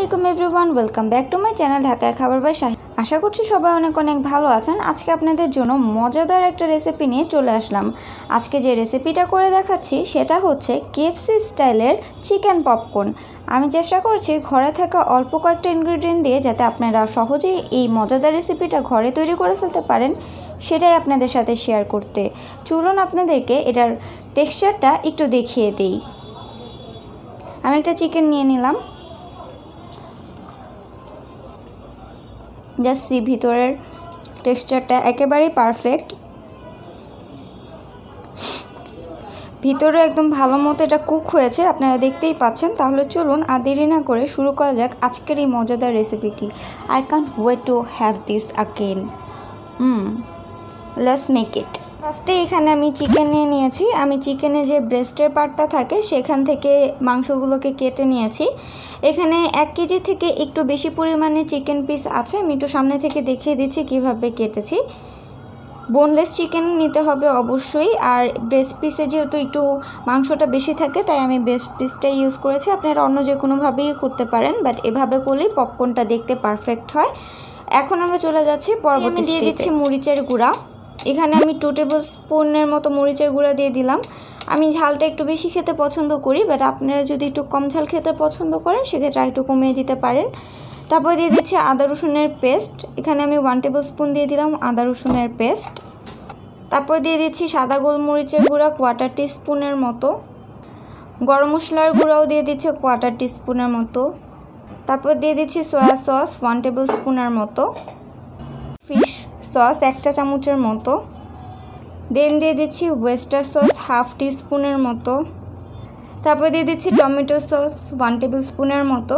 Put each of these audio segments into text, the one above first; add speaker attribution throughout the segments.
Speaker 1: আলাইকুম everyone, welcome back to my channel ঢাকায় খাবার বাই শাহী। আশা করছি সবাই অনেক অনেক ভালো আছেন। আজকে আপনাদের জন্য মজাদার একটা রেসিপি নিয়ে চলে আসলাম। আজকে যে রেসিপিটা করে দেখাচ্ছি সেটা হচ্ছে KFC স্টাইলের চিকেন পপকর্ন। আমি চেষ্টা করছি ঘরে থাকা অল্প কয়েকটা ইনগ্রিডিয়েন্ট দিয়ে যাতে আপনারা সহজেই এই মজাদার রেসিপিটা ঘরে তৈরি করে ফেলতে পারেন, সেটাই আপনাদের সাথে শেয়ার করতে। চলুন আপনাদেরকে এটার টেক্সচারটা একটু দেখিয়ে দিই। আমি একটা চিকেন নিয়ে নিলাম। জাস্ট ভিতরের টেক্সচারটা একেবারেই পারফেক্ট, ভিতরে একদম ভালো মতো এটা কুক হয়েছে, আপনারা দেখতেই পাচ্ছেন। তাহলে চলুন আর দেরি না করে শুরু করা যাক আজকের এই মজাদার রেসিপিটি। I can't wait to have this again. Let's make it. ফার্স্টে এখানে আমি চিকেন নিয়ে নিয়েছি। আমি চিকেনে যে ব্রেস্টের পার্টটা থাকে সেখান থেকে মাংসগুলোকে কেটে নিয়েছি। এখানে 1 কেজি থেকে একটু বেশি পরিমাণে চিকেন পিস আছে। আমি একটু সামনে থেকে দেখিয়ে দিচ্ছি কিভাবে কেটেছি। বোনলেস চিকেন নিতে হবে অবশ্যই, আর ব্রেস্ট পিসে যেহেতু একটু মাংসটা বেশি থাকে তাই আমি ব্রেস্ট পিসটাই ইউজ করেছি। আপনারা অন্য যে কোনোভাবেই করতে পারেন, বাট এভাবে করলেই পপকর্নটা দেখতে পারফেক্ট হয়। এখন আমরা চলে যাচ্ছি পরবর্তী দিয়ে দিচ্ছি মরিচের গুঁড়া। এখানে আমি 2 টেবিল স্পুনের মতো মরিচের গুঁড়া দিয়ে দিলাম। আমি ঝালটা একটু বেশি খেতে পছন্দ করি, বাট আপনারা যদি একটু কম ঝাল খেতে পছন্দ করেন সেক্ষেত্রে একটু কমিয়ে দিতে পারেন। তারপর দিয়ে দিচ্ছি আদা রসুনের পেস্ট। এখানে আমি 1 টেবিল স্পুন দিয়ে দিলাম আদা রসুনের পেস্ট। তারপর দিয়ে দিচ্ছি সাদা গোলমরিচের গুঁড়া 1/4 টিস্পুনের মতো। গরম মশলার গুঁড়াও দিয়ে দিচ্ছি 1/4 টিস্পুনের মতো। তারপর দিয়ে দিচ্ছি সয়া সস 1 টেবিল স্পুনের মতো। ফিশ সস 1 চা চামচের মতো। দেন দিয়ে দিচ্ছি ওয়েস্টার সস 1/2 টিস্পুনের মতো। তারপর দিয়ে দিচ্ছি টমেটো সস 1 টেবিল স্পুনের মতো।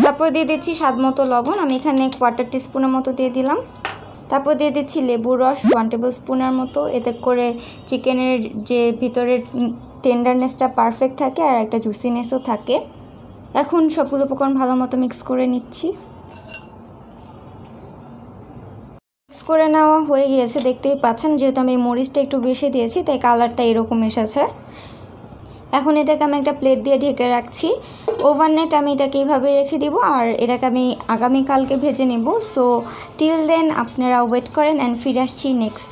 Speaker 1: তারপর দিয়ে দিচ্ছি স্বাদ মতো লবণ। আমি এখানে 1/4 টিস্পুনের মতো দিয়ে দিলাম। তারপর দিয়ে দিচ্ছি লেবুর রস 1 টেবিল স্পুনের মতো। এতে করে চিকেনের যে ভিতরের টেন্ডারনেসটা পারফেক্ট থাকে আর একটা জুসিনেসও থাকে। এখন সবগুলো উপকরণ ভালো মতো মিক্স করে নিচ্ছি। মিক্স করে নেওয়া হয়ে গিয়েছে, দেখতেই পাচ্ছেন। যেহেতু আমি মরিচটা একটু বেশি দিয়েছি তাই কালারটা এরকম এসেছে। এখন এটাকে আমি একটা প্লেট দিয়ে ঢেকে রাখছি। ওভারনাইট আমি এটাকে এইভাবে রেখে দিব, আর এটাকে আমি আগামীকালকে ভেজে নেব। সো টিল দেন আপনারা ওয়েট করেন অ্যান্ড ফিরে আসছি নেক্সট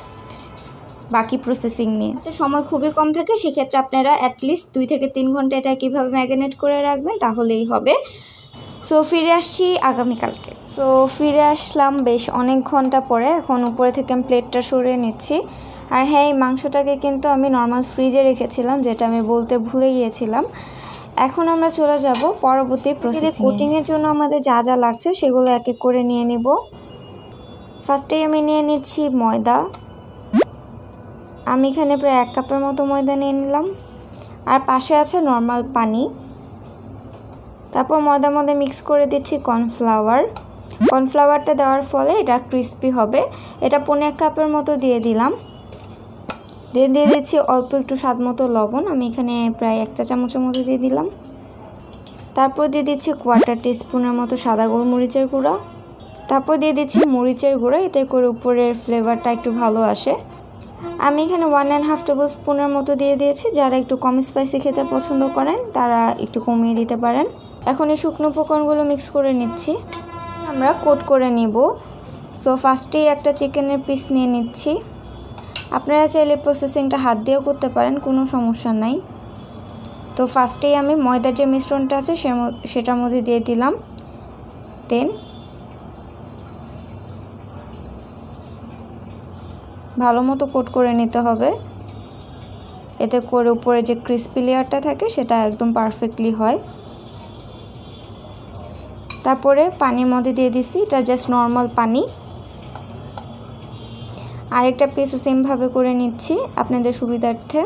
Speaker 1: বাকি প্রসেসিং নিয়ে। সময় খুবই কম থাকে, সেক্ষেত্রে আপনারা অ্যাটলিস্ট 2 থেকে 3 ঘন্টা এটা কীভাবে ম্যারিনেট করে রাখবেন তাহলেই হবে। সো ফিরে আসছি আগামীকালকে। সো ফিরে আসলাম বেশ অনেক ঘন্টা পরে। এখন উপরে থেকে আমি প্লেটটা সরিয়ে নিচ্ছি। আর হ্যাঁ, এই মাংসটাকে কিন্তু আমি নর্মাল ফ্রিজে রেখেছিলাম, যেটা আমি বলতে ভুলে গিয়েছিলাম। এখন আমরা চলে যাব পরবর্তী প্রসেসে। কোটিংয়ের জন্য আমাদের যা যা লাগছে সেগুলো এক এক করে নিয়ে নিব। ফার্স্টেই আমি নিয়ে নিচ্ছি ময়দা। আমি এখানে প্রায় 1 কাপের মতো ময়দা নিয়ে নিলাম। আর পাশে আছে নর্মাল পানি। তারপর ময়দার মধ্যে মিক্স করে দিচ্ছি কর্নফ্লাওয়ার। কর্নফ্লাওয়ারটা দেওয়ার ফলে এটা ক্রিস্পি হবে। এটা 1.5 কাপের মতো দিয়ে দিলাম। দিয়ে দিচ্ছি অল্প একটু স্বাদ মতো লবণ। আমি এখানে প্রায় 1 চা চামচের মতো দিয়ে দিলাম। তারপর দিয়ে দিচ্ছি 1/4 টিস্পুনের মতো সাদা গোলমরিচের গুঁড়া। তারপর দিয়ে দিচ্ছি মরিচের গুঁড়া, এতে করে উপরের ফ্লেভারটা একটু ভালো আসে। আমি এখানে 1.5 টেবিল স্পুনের মতো দিয়ে দিয়েছি। যারা একটু কম স্পাইসি খেতে পছন্দ করেন তারা একটু কমিয়ে দিতে পারেন। এখন এই শুকনো উপকরণগুলো মিক্স করে নিচ্ছি। আমরা কোট করে নিব। সো ফার্স্টেই একটা চিকেনের পিস নিয়ে নিচ্ছি। আপনারা চাইলে প্রসেসিংটা হাত দিয়েও করতে পারেন, কোনো সমস্যা নাই। তো ফার্স্টেই আমি ময়দার যে মিশ্রণটা আছে সেটার মধ্যে দিয়ে দিলাম। দেন ভালো মতো কোট করে নিতে হবে, এতে করে উপরে যে ক্রিস্পি লেয়ারটা থাকে সেটা একদম পারফেক্টলি হয়। তারপরে পানির মধ্যে দিয়ে দিচ্ছি, এটা জাস্ট নর্মাল পানি। আরেকটা পিস সেমভাবে করে নিচ্ছি আপনাদের সুবিধার্থে।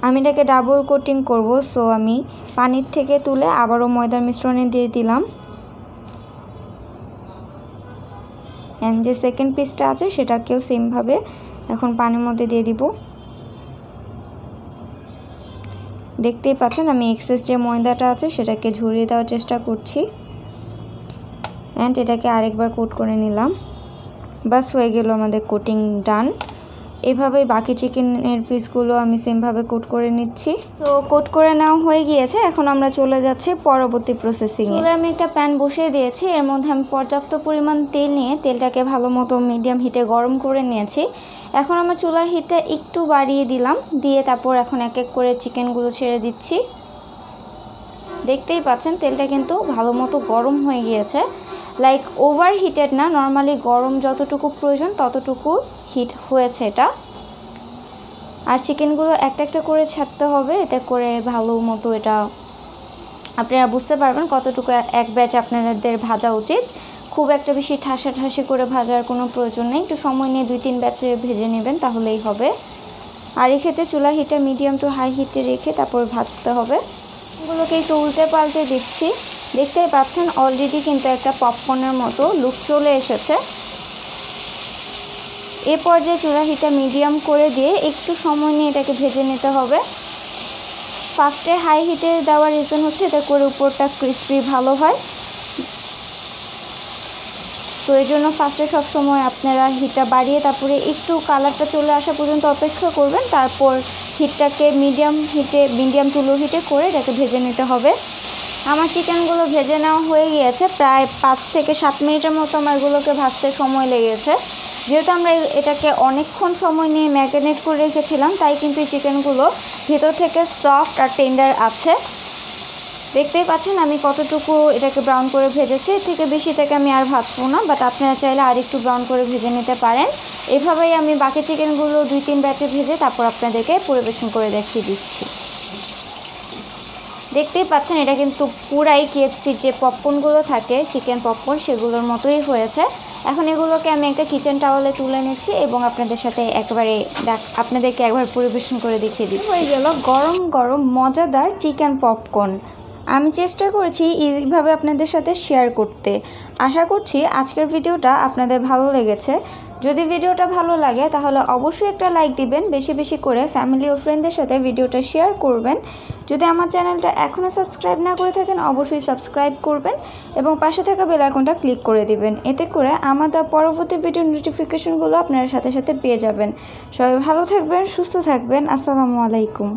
Speaker 1: আমি এটাকে ডাবল কোটিং করব। সো আমি পানির থেকে তুলে আবারও ময়দার মিশ্রণে দিয়ে দিলাম। অ্যান্ড যে সেকেন্ড পিসটা আছে সেটাকেও সেমভাবে এখন পানির মধ্যে দিয়ে দিব। দেখতেই পাচ্ছেন আমি এক্সেস যে ময়দাটা আছে সেটাকে ঝরিয়ে দেওয়ার চেষ্টা করছি। অ্যান্ড এটাকে আরেকবার কোট করে নিলাম। বাস হয়ে গেল আমাদের কোটিং ডান। এভাবেই বাকি চিকেনের পিসগুলো আমি সেমভাবে কোট করে নিচ্ছি। তো কোট করে নেওয়া হয়ে গিয়েছে, এখন আমরা চলে যাচ্ছি পরবর্তী প্রসেসিংয়ে। চুলায় আমি একটা প্যান বসিয়ে দিয়েছি, এর মধ্যে আমি পর্যাপ্ত পরিমাণ তেল নিয়ে তেলটাকে ভালো মতো মিডিয়াম হিটে গরম করে নিয়েছি। এখন আমার চুলার হিটটা একটু বাড়িয়ে দিলাম, দিয়ে তারপর এখন এক এক করে চিকেনগুলো ছেড়ে দিচ্ছি। দেখতেই পাচ্ছেন তেলটা কিন্তু ভালো মতো গরম হয়ে গিয়েছে, লাইক ওভার হিটেড না, নর্মালি গরম যতটুকু প্রয়োজন ততটুকু হিট হয়েছে এটা। আর চিকেনগুলো একটা একটা করে ছাড়তে হবে, এতে করে ভালো মতো এটা আপনারা বুঝতে পারবেন কতটুকু এক ব্যাচ আপনাদের ভাজা উচিত। খুব একটা বেশি ঠাসি করে ভাজার কোনো প্রয়োজন নেই, একটু সময় নিয়ে 2-3 ব্যাচে ভেজে নেবেন তাহলেই হবে। আর এক্ষেত্রে চুলা হিটে মিডিয়াম টু হাই হিটে রেখে তারপর ভাজতে হবে। এগুলোকে একটু উল্টে পাল্টে দিচ্ছি। দেখতেই পাচ্ছেন অলরেডি কিন্তু একটা পপকর্নের মতো লুক চলে এসেছে। এ পর্যায়ে চুলা হিটটা মিডিয়াম করে দিয়ে একটু সময় নিয়ে এটাকে ভেজে নিতে হবে। ফার্স্টে হাই হিটে দেওয়ার রিজন হচ্ছে এতে করে উপরটা ক্রিস্পি ভালো হয়। তো এই জন্য ফার্স্টে সবসময় আপনারা হিটটা বাড়িয়ে তারপরে একটু কালারটা চলে আসা পর্যন্ত অপেক্ষা করবেন, তারপর হিটটাকে মিডিয়াম টু লো হিটে করে এটাকে ভেজে নিতে হবে। আমার চিকেনগুলো ভেজে নেওয়া হয়ে গিয়েছে, প্রায় 5 থেকে 7 মিনিটের মতো আমার এগুলোকে ভাজতে সময় লেগেছে। যেহেতু আমরা এটাকে অনেকক্ষণ সময় নিয়ে ম্যারিনেট করে রেখেছিলাম, তাই কিন্তু এই চিকেনগুলো ভেতর থেকে সফট আর টেন্ডার আছে। দেখতেই পাচ্ছেন আমি কতটুকু এটাকে ব্রাউন করে ভেজেছি, এর থেকে বেশি থেকে আমি আর ভাজবো না, বাট আপনারা চাইলে আর একটু ব্রাউন করে ভেজে নিতে পারেন। এভাবেই আমি বাকি চিকেনগুলো 2-3 ব্যাচে ভেজে তারপর আপনাদেরকে পরিবেশন করে দেখিয়ে দিচ্ছি। দেখতেই পাচ্ছেন এটা কিন্তু পুরাই KFCর যে পপকর্নগুলো থাকে, চিকেন পপকর্ন, সেগুলোর মতোই হয়েছে। এখন এগুলোকে আমি একটা কিচেন টাওয়ালে তুলে নিচ্ছি এবং আপনাদেরকে একবার পরিবেশন করে দেখিয়ে দিচ্ছি। হয়ে গেল গরম গরম মজাদার চিকেন পপকর্ন। আমি চেষ্টা করেছি এইভাবে আপনাদের সাথে শেয়ার করতে। আশা করছি আজকের ভিডিওটা আপনাদের ভালো লেগেছে। যদি ভিডিওটা ভালো লাগে তাহলে অবশ্যই একটা লাইক দিবেন, বেশি বেশি করে ফ্যামিলি ও ফ্রেন্ডদের সাথে ভিডিওটা শেয়ার করবেন। যদি আমার চ্যানেলটা এখনও সাবস্ক্রাইব না করে থাকেন অবশ্যই সাবস্ক্রাইব করবেন এবং পাশে থাকা বেল আইকনটা ক্লিক করে দিবেন, এতে করে আমাদের পরবর্তী ভিডিও নোটিফিকেশনগুলো আপনারা সাথে সাথে পেয়ে যাবেন। সবাই ভালো থাকবেন, সুস্থ থাকবেন। আসসালামু আলাইকুম।